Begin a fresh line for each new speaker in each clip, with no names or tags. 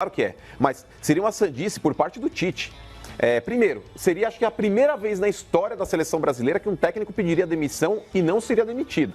Claro que é, mas seria uma sandice por parte do Tite. Primeiro, seria acho que a primeira vez na história da seleção brasileira que um técnico pediria demissão e não seria demitido.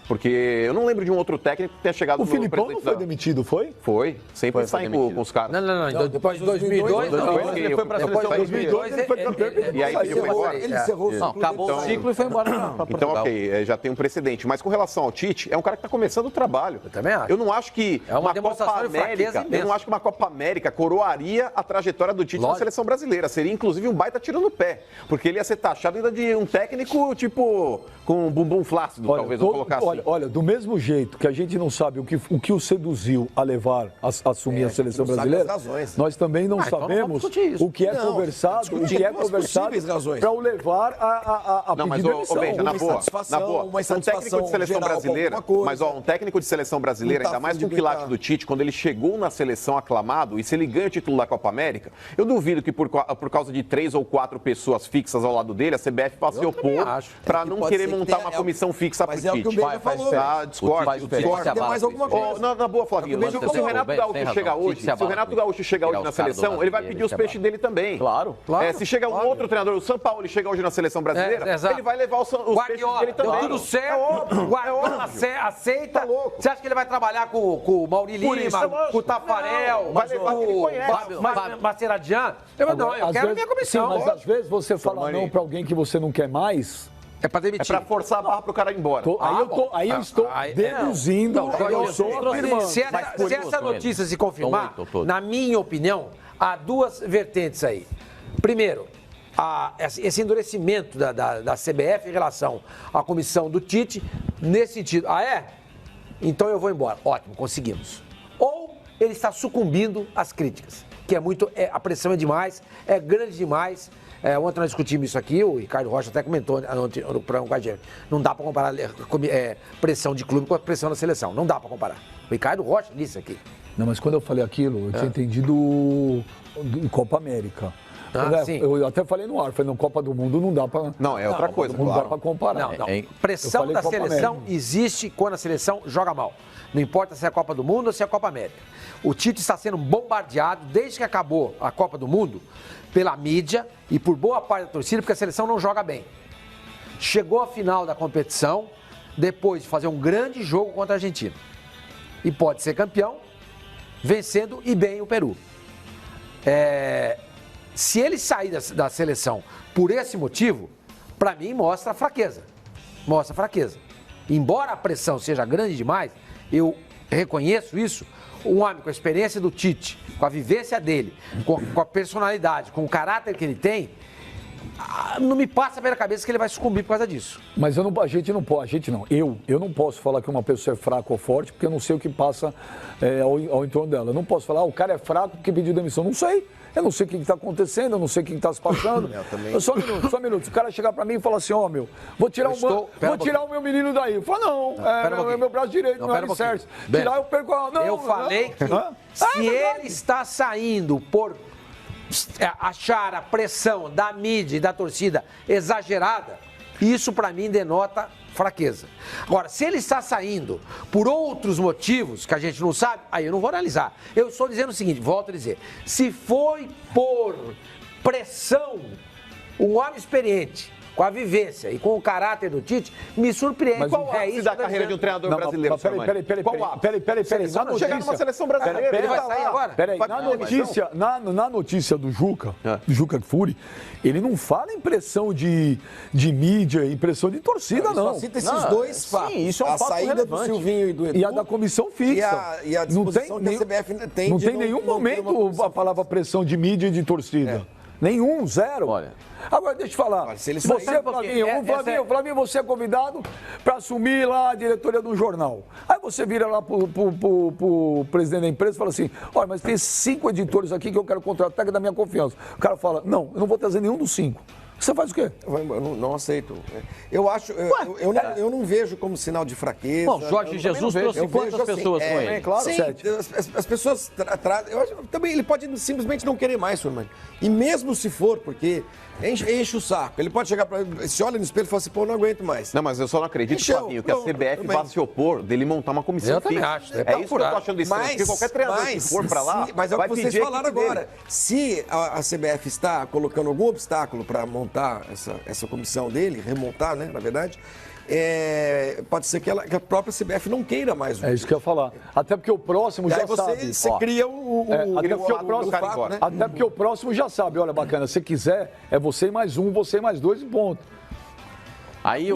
Porque eu não lembro de um outro técnico que tenha chegado
no presidente. O Filipão não foi demitido, foi?
Foi, sempre sai com os caras.
Não, depois de 2002,
ele foi pra seleção.
Em 2002 ele foi campeão.
E aí ele foi embora.
Ele encerrou o ciclo. Acabou o ciclo e foi embora.
Então, ok, já tem um precedente. Mas com relação ao Tite, é um cara que está começando o trabalho.
Eu também acho.
Eu não acho que
uma Copa América,
eu não acho que uma Copa América coroaria a trajetória do Tite na seleção brasileira. Seria, inclusive, um baita tiro no pé. Porque ele ia ser taxado ainda de um técnico, tipo, com um bumbum flácido, talvez, vou colocar assim.
Olha, do mesmo jeito que a gente não sabe o que o seduziu a levar a assumir a seleção brasileira, nós também não sabemos o que é conversado para o levar a pedir demissão.
Benja, na boa, um técnico de seleção brasileira, mas um técnico de seleção brasileira, ainda mais com o quilate do Tite, quando ele chegou na seleção aclamado, e se ele ganha o título da Copa América, eu duvido que por causa de 3 ou 4 pessoas fixas ao lado dele, a CBF passe a opor para não querer montar uma comissão fixa para o Tite.
Tem mais alguma coisa.
Na boa, Flavinho. Se o Renato Gaúcho chega hoje na seleção, ele vai pedir os peixes dele também.
Claro.
Se chega um outro treinador, o São Paulo, ele chega hoje na seleção brasileira, ele vai levar os peixes dele também.
Deu tudo certo, o Guardiola aceita. Você acha que ele vai trabalhar com o Mauri Lima, com o Tafarel, o Maceradian? Eu quero a minha comissão.
Sim, mas às vezes você fala não para alguém que você não quer mais.
É pra demitir.
É pra forçar a barra pro cara ir embora.
Aí eu estou deduzindo, eu estou afirmando.
Se essa notícia se confirmar, na minha opinião, há duas vertentes aí. Primeiro, esse endurecimento da CBF em relação à comissão do Tite, nesse sentido. Então eu vou embora. Ótimo, conseguimos. Ou ele está sucumbindo às críticas, que a pressão é demais, é grande demais. Ontem nós discutimos isso aqui, o Ricardo Rocha até comentou no programa com a gente. Não dá para comparar pressão de clube com a pressão da seleção. Não dá para comparar. O Ricardo Rocha disse aqui.
Não, mas quando eu falei aquilo, eu tinha entendido do Copa América.
Sim.
Eu até falei no ar, falei, no Copa do Mundo não dá para...
Não, é outra coisa,
Não dá para comparar.
Não. Pressão da seleção existe quando a seleção joga mal. Não importa se é a Copa do Mundo ou se é a Copa América. O Tite está sendo bombardeado desde que acabou a Copa do Mundo pela mídia e por boa parte da torcida, porque a seleção não joga bem. Chegou à final da competição, depois de fazer um grande jogo contra a Argentina. E pode ser campeão, vencendo e bem o Peru. Se ele sair da seleção por esse motivo, para mim mostra fraqueza. Mostra fraqueza. Embora a pressão seja grande demais, eu reconheço isso. Um homem com a experiência do Tite, com a vivência dele, com a personalidade, com o caráter que ele tem, não me passa pela cabeça que ele vai sucumbir por causa disso.
Mas a gente não pode, eu não posso falar que uma pessoa é fraca ou forte, porque eu não sei o que passa ao entorno dela. Eu não posso falar, o cara é fraco porque pediu demissão. Não sei. Eu não sei o que está acontecendo, eu não sei o que está se passando. Só um minuto. Se o cara chegar para mim e falar assim, meu, vou tirar o meu menino daí. Eu falo, não, meu braço direito, não é alicerce. Tirar, eu perco a... Não,
eu falei que se ele está saindo por achar a pressão da mídia e da torcida exagerada, isso para mim denota fraqueza. Agora, se ele está saindo por outros motivos que a gente não sabe, aí eu não vou analisar. Eu estou dizendo o seguinte, volto a dizer, se foi por pressão, um homem experiente, com a vivência e com o caráter do Tite, me surpreende.
Mas qual é isso da carreira de um treinador brasileiro?
Peraí.
Não chegar numa seleção brasileira.
Ele vai sair agora?
Peraí, na notícia do Juca Kfouri, ele não fala em pressão de mídia, em pressão de torcida, não.
Só cita esses dois fatos.
Sim, isso é um fato
saída
relevante.
do Silvinho e do Edu.
E a da comissão fixa.
E a disposição que a CBF tem.
Não tem nenhum momento a palavra pressão de mídia e de torcida. Nenhum, zero.
Olha.
Agora, deixa eu te falar. Flavinho, você é convidado para assumir lá a diretoria do jornal. Aí você vira lá pro presidente da empresa e fala assim, olha, mas tem 5 editores aqui que eu quero contratar, que é da minha confiança. O cara fala, não, eu não vou trazer nenhum dos 5. Você faz o quê?
Eu não aceito. Eu acho, eu não vejo como sinal de fraqueza.
Bom, Jorge Jesus trouxe quantas pessoas com ele?
Claro,
Sim,
7.
as pessoas trazem. Eu acho também ele pode simplesmente não querer mais, Sormani. E mesmo se for, porque enche o saco. Ele pode chegar se olha no espelho e fala assim, pô, eu não aguento mais.
Não, mas eu só não acredito, Flavinho, que a CBF vá se opor dele montar uma comissão.
Eu também acho.
É isso que eu tô achando estranho, porque qualquer treinador que for pra lá,
mas é o que vocês falaram agora.
Dele.
Se a CBF está colocando algum obstáculo para montar essa comissão dele, remontar, né, na verdade, pode ser que a própria CBF não queira mais.
É isso que eu ia falar. Até porque o próximo já sabe.
Você cria o
fato, né? Até porque o próximo já sabe. Olha, bacana, se quiser, é você mais um, você mais dois e ponto.
Aí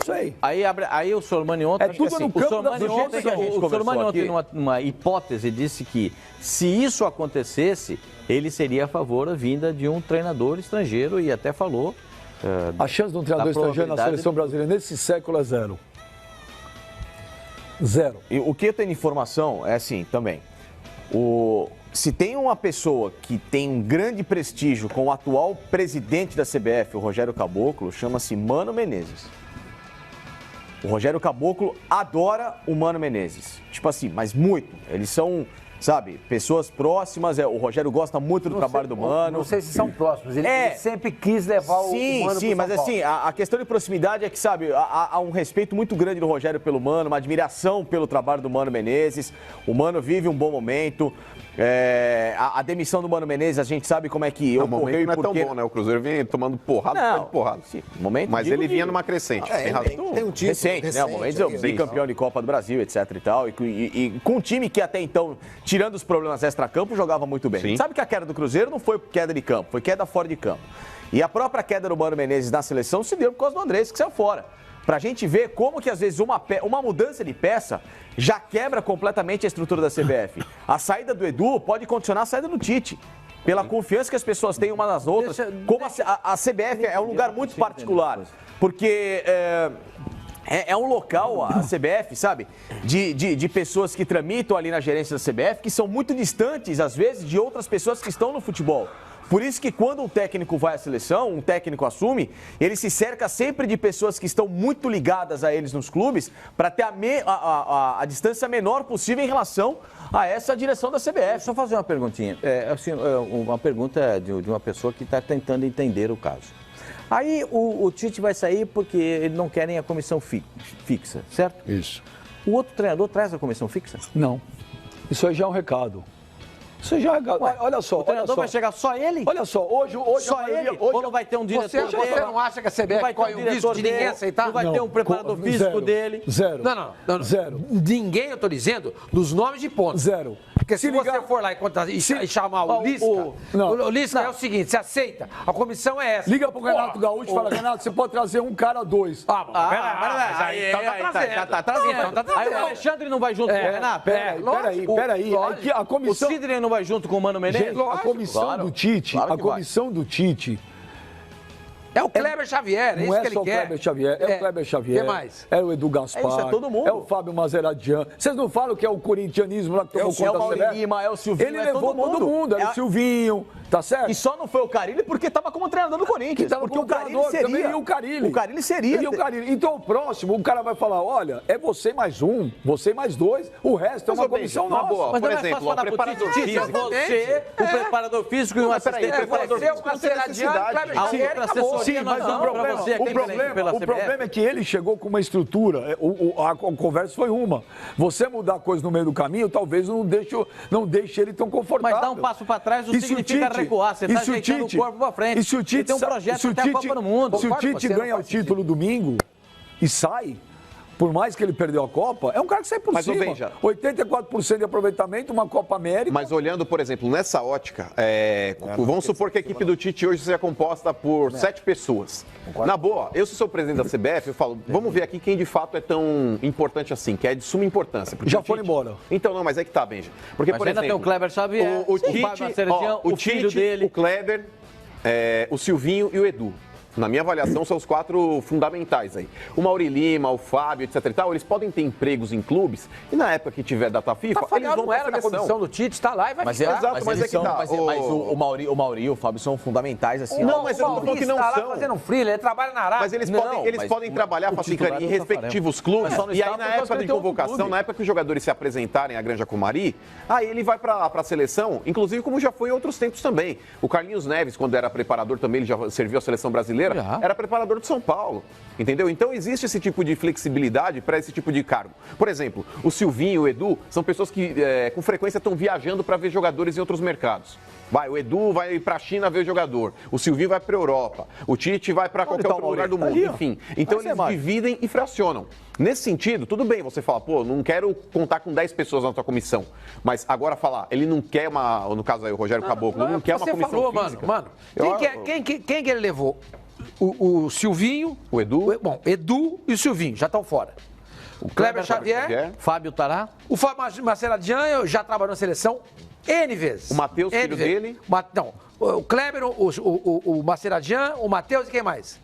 o Sormani ontem...
É tudo no campo da justiça.
O Sormani ontem, numa hipótese, disse que se isso acontecesse, ele seria a favor da vinda de um treinador estrangeiro e até falou...
A chance de um treinador estrangeiro na seleção brasileira nesse século é 0. 0.
E o que eu tenho de informação é assim também. Se tem uma pessoa que tem um grande prestígio com o atual presidente da CBF, o Rogério Caboclo, chama-se Mano Menezes. O Rogério Caboclo adora o Mano Menezes. Tipo assim, mas muito. Eles são, sabe, pessoas próximas. O Rogério gosta muito do trabalho do Mano.
Não sei se são próximos. Ele sempre quis levar o Mano
Sim, mas assim, a questão de proximidade é que, sabe, há um respeito muito grande do Rogério pelo Mano, uma admiração pelo trabalho do Mano Menezes. O Mano vive um bom momento. A demissão do Mano Menezes, a gente sabe como é que ocorreu.
O momento não é tão bom, né? O Cruzeiro vinha tomando porrada.
Sim, momento,
mas ele vinha numa crescente. Tem razão.
Tem um time
recente, né? O momento bicampeão de Copa do Brasil, etc e tal. E com um time que até então, tirando os problemas extra-campo, jogava muito bem.
Sim.
Sabe que a queda do Cruzeiro não foi queda de campo, foi queda fora de campo. E a própria queda do Mano Menezes na seleção se deu por causa do Andrés, que saiu fora. Pra gente ver como que às vezes uma mudança de peça já quebra completamente a estrutura da CBF. A saída do Edu pode condicionar a saída do Tite. Pela confiança que as pessoas têm umas nas outras. Como a CBF é um lugar muito particular. Porque é um local, a CBF, sabe? De pessoas que tramitam ali na gerência da CBF, que são muito distantes, às vezes, de outras pessoas que estão no futebol. Por isso que quando um técnico vai à seleção, um técnico assume, ele se cerca sempre de pessoas que estão muito ligadas a eles nos clubes para ter a distância menor possível em relação a essa direção da CBF.
Só fazer uma perguntinha. Uma pergunta de uma pessoa que está tentando entender o caso. Aí o Tite vai sair porque eles não querem a comissão fixa, certo?
Isso.
O outro treinador traz a comissão fixa?
Não. Isso aí já é um recado. Isso já é... Olha só,
o treinador vai chegar só ele?
Olha só, hoje
só ele? Ou não vai ter um diretor
dele? Você não acha que a CBF corre o risco de ninguém aceitar?
Não vai ter um preparador físico dele?
Zero.
Não.
Zero.
Ninguém, eu tô dizendo, dos nomes de ponta.
Zero.
Porque se você for lá e chamar o Lisca, o Lisca é o seguinte, você aceita, a comissão é essa.
Liga pro Renato Gaúcho e fala, Renato, você pode trazer um cara, 2.
Aí tá trazendo.
Aí o Alexandre não vai junto com o Renato?
Peraí. A comissão...
O Sidney não vai junto com o Mano Menezes?
A comissão do Tite,
é o Kleber Xavier, é isso que ele quer.
Não é só o Kleber Xavier, é o Kleber Xavier.
Quem mais?
É o Edu Gaspar.
Isso é todo mundo.
É o Fábio Mazeradian. Vocês não falam que é o corintianismo lá que tomou conta da CBF?
É o Mauro Lima, é o Silvinho,
ele levou todo mundo. É o Silvinho, tá certo?
E só não foi o Carille porque estava como treinador do Corinthians.
Porque o Carille seria. Também o Carille.
O Carille seria.
E o Carille. Então o próximo, o cara vai falar, olha, é você mais um, você mais 2, o resto é uma comissão nossa.
Boa,
mas
por exemplo, o preparador físico.
Você, o preparador físico e um assistente.
O
problema é que ele chegou com uma estrutura, a conversa foi uma. Você mudar a coisa no meio do caminho, talvez não deixe ele tão confortável.
Mas dar um passo para trás não significa recuar, você está ajeitando o corpo para frente.
E se o Tite
tem um projeto até a Copa do Mundo.
Se o Tite ganha o título domingo e sai, por mais que ele perdeu a Copa, é um cara que sai por cima.
Veja,
84% de aproveitamento, uma Copa América.
Mas olhando, por exemplo, nessa ótica, vamos supor que a equipe do Tite hoje seja composta por 7 pessoas. Na boa, eu sou o presidente da CBF, eu falo, vamos ver aqui quem de fato é tão importante assim, que é de suma importância.
Já foram embora.
Então, não, mas é que tá, Benja. Porque, por
ainda
exemplo,
tem o Kleber Xavier,
o Tite,
o filho dele.
o Kleber, o Silvinho e o Edu. Na minha avaliação, são os 4 fundamentais aí. O Mauri Lima, o Fábio, etc e tal, eles podem ter empregos em clubes e na época que tiver data FIFA, eles vão
não era na comissão do Tite, está lá e vai ficar.
Exato, mas é que tá.
Mas o Mauri e o Fábio são fundamentais, assim.
Não, mas eu não tô falando que não
está
são.
lá fazendo um freela, ele trabalha na Arábia.
Mas eles podem trabalhar, Facicani, em respectivos clubes. E aí, na época de convocação, na época que os jogadores se apresentarem à Granja Comari, aí ele vai para a seleção, inclusive como já foi em outros tempos também. O Carlinhos Neves, quando era preparador também, ele já serviu a seleção brasileira, era preparador de São Paulo, entendeu? Então existe esse tipo de flexibilidade para esse tipo de cargo. Por exemplo, o Silvinho, o Edu, são pessoas que com frequência estão viajando para ver jogadores em outros mercados. O Edu vai para a China ver jogador, o Silvinho vai para a Europa, o Tite vai para qualquer outro lugar do mundo, enfim. Então eles dividem e fracionam. Nesse sentido, tudo bem você falar, pô, não quero contar com 10 pessoas na tua comissão, mas agora falar, ele não quer no caso aí o Rogério Caboclo, não quer uma comissão física.
Mano, quem que ele levou? O Silvinho,
o Edu.
Edu e o Silvinho já estão fora. O Kleber Xavier,
Fábio Tará.
O Fábio Maceradian já trabalhou na seleção N vezes.
O Matheus, filho dele.
Não, o Kleber, o Maceradian, o Matheus e quem mais?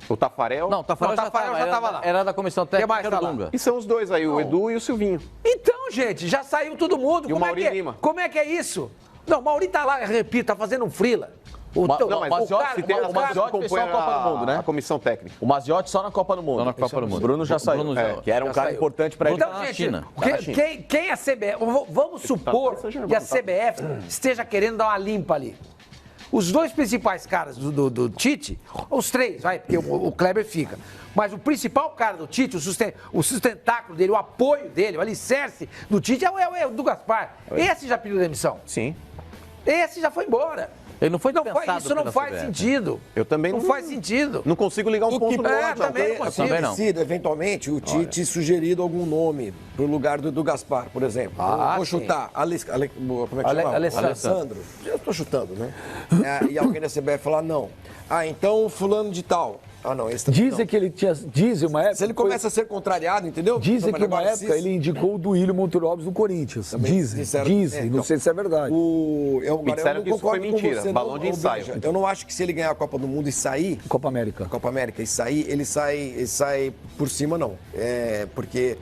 O Tafarel.
Não, o Tafarel já estava lá. Era da comissão técnica do Dunga.
E são os dois aí, o Edu e o Silvinho.
Então, gente, já saiu todo mundo.
E o Mauri Lima.
Como é que é isso? Não, o Mauri tá lá, repito, tá fazendo um freela.
O Maziotti
só na Copa do Mundo, né? A comissão técnica.
O Maziotti só na Copa do Mundo.
Só na Copa do Mundo.
Bruno já saiu. Que era um cara importante para ele.
Então, gente, quem é a CBF? Vamos supor que a CBF esteja querendo dar uma limpa ali. Os 2 principais caras do Tite, os 3, vai, porque o Kleber fica. Mas o principal cara do Tite, o sustentáculo dele, o apoio dele, o alicerce do Tite é o do Gaspar. Esse já pediu demissão.
Sim.
Esse já foi embora.
Ele não foi dispensado.
Isso não faz sentido.
Eu também
não faz sentido.
Não consigo ligar um ponto no outro.
Também não. Eventualmente, o Tite sugerido algum nome para o lugar do Gaspar, por exemplo. Vou chutar. Como é que chama? Alessandro. Eu estou chutando, né? E alguém da CBF falar, não. Então fulano de tal. Não, esse
dizem que ele tinha. Dizem uma época.
Se ele começa a ser contrariado, entendeu?
Dizem que uma época ele indicou o Duílio Monteiro Alves do Corinthians. Dizem. Não sei se é verdade.
Eu não
que isso foi mentira.
Você, balão de ensaio.
Eu não acho que se ele ganhar a Copa do Mundo e sair.
Copa América e
sair, ele sai por cima, não. Porque.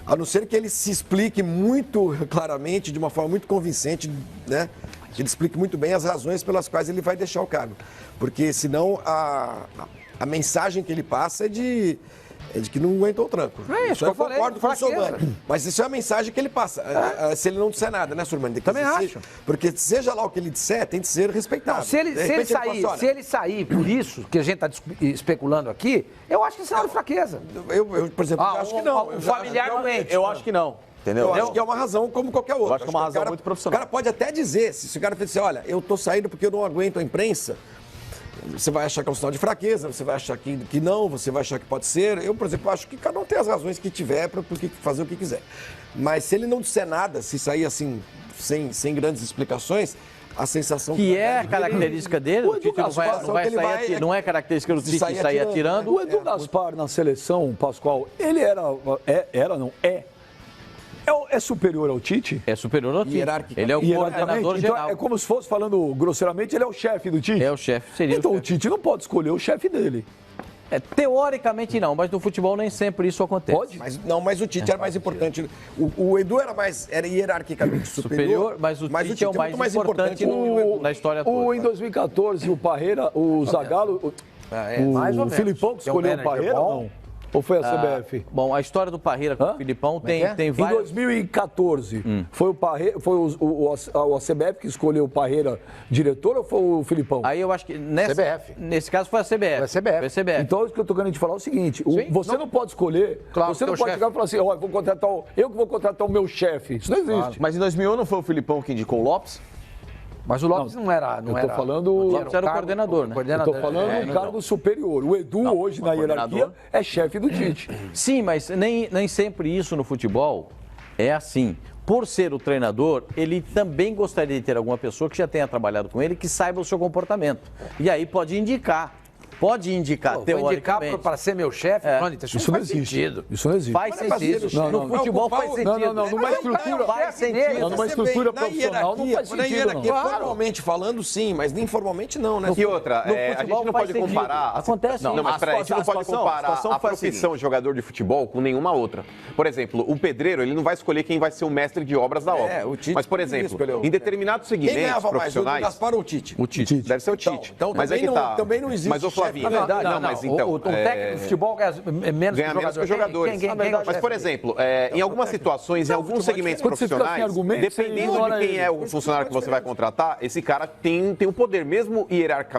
A não ser que ele se explique muito claramente, de uma forma muito convincente, né? Que ele explique muito bem as razões pelas quais ele vai deixar o cargo. Porque senão a mensagem que ele passa é de que não aguentou o tranco.
Isso eu
concordo com o Sormani. Mas isso é a mensagem que ele passa. Se ele não disser nada, né, Sormani?
Também acho.
Porque seja lá o que ele disser, tem que ser respeitado.
Não, se ele sair por isso, que a gente está especulando aqui, eu acho que isso é uma fraqueza.
Eu, por exemplo, acho que não.
O familiar doente.
Eu acho que não. Entendeu?
Eu acho que é uma razão como qualquer outra.
Eu acho que é uma razão muito profissional.
O cara pode até dizer, se o cara dizer, olha, eu tô saindo porque eu não aguento a imprensa, você vai achar que é um sinal de fraqueza, você vai achar que não, você vai achar que pode ser. Eu, por exemplo, acho que cada um tem as razões que tiver para fazer o que quiser. Mas se ele não disser nada, se sair assim, sem grandes explicações, a sensação
que é a característica dele, o Tite não é característica do Tite sair atirando.
O Edu Gaspar na seleção, Pascoal, ele é superior ao Tite?
É superior ao Tite. Ele é o coordenador geral.
É como se fosse, falando grosseiramente, ele é o chefe do Tite?
É o chefe, seria.
Então o Tite não pode escolher o chefe dele.
Teoricamente não, mas no futebol nem sempre isso acontece.
Pode?
Mas o Tite era mais importante. O Edu era hierarquicamente superior,
mas o Tite é o mais importante na história toda.
Em 2014, o Parreira, o Zagallo, o Filipão que escolheu o Parreira, não? Ou foi a CBF?
Bom, a história do Parreira com o Filipão tem várias...
Em 2014, foi o Parreira, foi a CBF que escolheu o Parreira diretor ou foi o Filipão?
Aí eu acho que nesse caso foi a CBF.
Foi a CBF.
Então, o que eu estou querendo te falar é o seguinte, você não pode escolher, você não pode chegar e falar assim, eu que vou contratar o meu chefe. Isso não existe. Claro.
Mas em 2001 não foi o Filipão que indicou o Lopes?
Mas o Lopes não era.
Eu tô falando.
O Lopes era o coordenador, né?
Eu tô falando do cargo superior. O Edu, hoje, na hierarquia, é chefe do Tite.
Sim, mas nem sempre isso no futebol é assim. Por ser o treinador, ele também gostaria de ter alguma pessoa que já tenha trabalhado com ele, que saiba o seu comportamento. E aí pode indicar Pode indicar, teoricamente.
Para ser meu chefe,
isso não existe. Isso não existe.
Faz sentido. No futebol faz sentido.
Não, numa estrutura.
Faz sentido.
Numa estrutura profissional não faz
Na
sentido.
hierarquia, formalmente falando, sim, mas informalmente não, né?
E outra, a gente não pode comparar...
Acontece.
Não, mas peraí, a gente não pode comparar a profissão de jogador de futebol com nenhuma outra. Por exemplo, o pedreiro, ele não vai escolher quem vai ser o mestre de obras da obra. Mas, por exemplo, em determinados segmentos profissionais...
Gaspar ou o Tite?
O Tite. Deve ser o Tite.
Então,
mas
também não existe.
Mas, ô Flavinho...
Mas então... O técnico de futebol ganha menos
que os jogadores. Mas, por exemplo, em algumas situações, em alguns segmentos profissionais, dependendo de quem é o funcionário que você vai contratar, esse cara tem o poder, mesmo hierarquicamente.